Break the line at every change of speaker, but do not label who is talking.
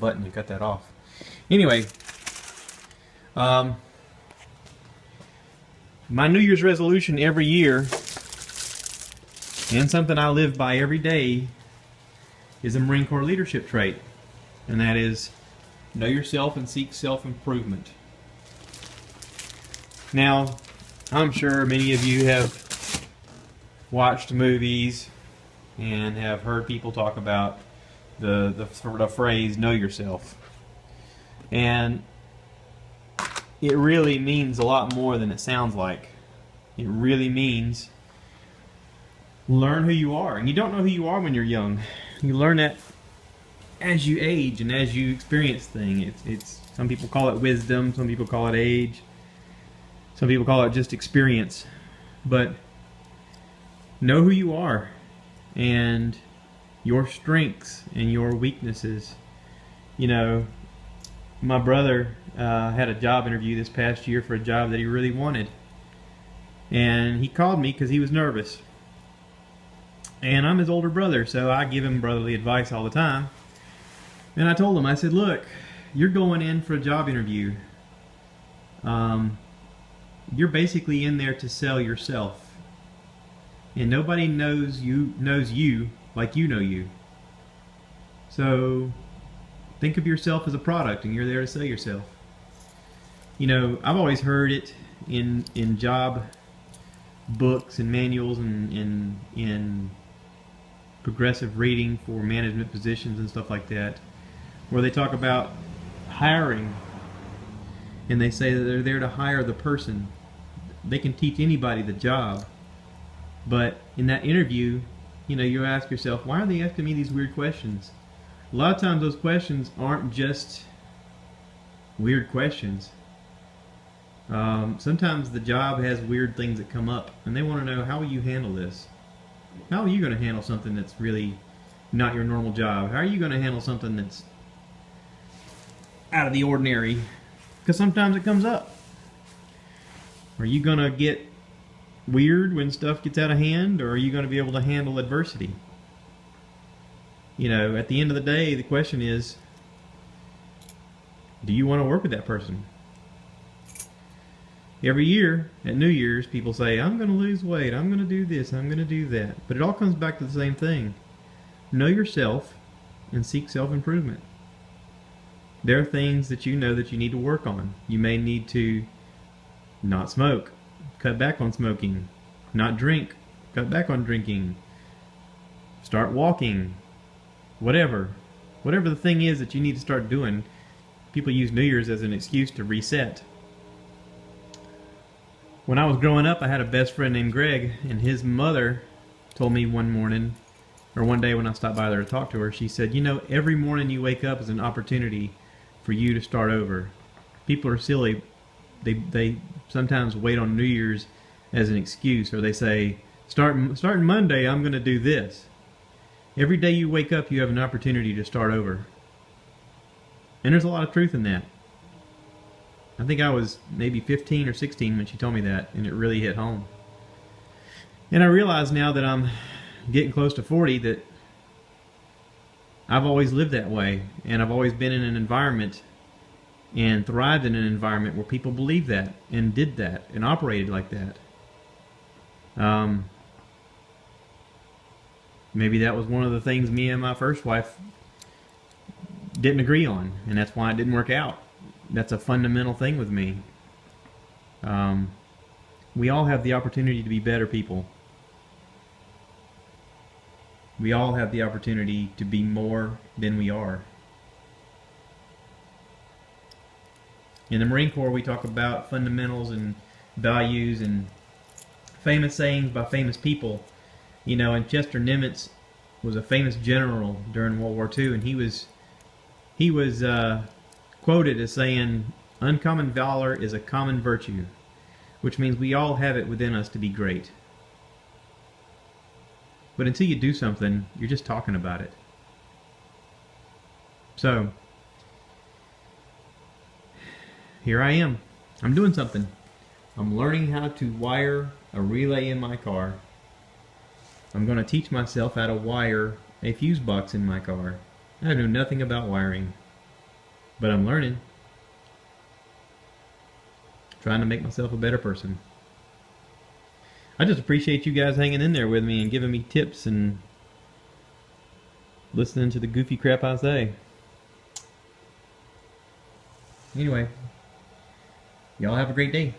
button to cut that off. Anyway, my New Year's resolution every year, and something I live by every day, is a Marine Corps leadership trait, and that is know yourself and seek self-improvement. Now, I'm sure many of you have watched movies and have heard people talk about the phrase know yourself, and it really means a lot more than it sounds like. It really means learn who you are, and you don't know who you are when you're young. You learn that as you age and as you experience things. It's some people call it wisdom, some people call it age, some people call it just experience. But know who you are and your strengths and your weaknesses. You know, my brother had a job interview this past year for a job that he really wanted, and he called me because he was nervous. And I'm his older brother, so I give him brotherly advice all the time. And I told him, I said, look, you're going in for a job interview. You're basically in there to sell yourself. And nobody knows you like you know you. So think of yourself as a product, and you're there to sell yourself. You know, I've always heard it in job books and manuals and in progressive reading for management positions and stuff like that, where they talk about hiring, and they say that they're there to hire the person. They can teach anybody the job, but in that interview, you know, you ask yourself, why are they asking me these weird questions? A lot of times those questions aren't just weird questions. Sometimes the job has weird things that come up, and they want to know, how will you handle this? How are you going to handle something that's really not your normal job? How are you going to handle something that's out of the ordinary? Because sometimes it comes up. Are you going to get weird when stuff gets out of hand, or are you going to be able to handle adversity? You know, at the end of the day, the question is, do you want to work with that person? Every year at New Year's, people say, I'm going to lose weight, I'm going to do this, I'm going to do that. But it all comes back to the same thing. Know yourself and seek self-improvement. There are things that you know that you need to work on. You may need to not smoke, cut back on smoking, not drink, cut back on drinking, start walking, whatever the thing is that you need to start doing. People use New Year's as an excuse to reset. When I was growing up, I had a best friend named Greg, and his mother told me one morning, or one day when I stopped by there to talk to her, she said, you know, every morning you wake up is an opportunity for you to start over. People are silly. They sometimes wait on New Year's as an excuse, or they say, starting Monday, I'm going to do this. Every day you wake up, you have an opportunity to start over. And there's a lot of truth in that. I think I was maybe 15 or 16 when she told me that, and it really hit home. And I realize now that I'm getting close to 40 that I've always lived that way, and I've always been in an environment and thrived in an environment where people believed that and did that and operated like that. Maybe that was one of the things me and my first wife didn't agree on, and that's why it didn't work out. That's a fundamental thing with me. We all have the opportunity to be better people. We all have the opportunity to be more than we are. In the Marine Corps, we talk about fundamentals and values and famous sayings by famous people. You know, and Chester Nimitz was a famous general during World War II, and he was quoted as saying, uncommon valor is a common virtue, which means we all have it within us to be great. But until you do something, you're just talking about it. So, here I am. I'm doing something. I'm learning how to wire a relay in my car. I'm going to teach myself how to wire a fuse box in my car. I know nothing about wiring. But I'm learning. Trying to make myself a better person. I just appreciate you guys hanging in there with me and giving me tips and listening to the goofy crap I say. Anyway, y'all have a great day.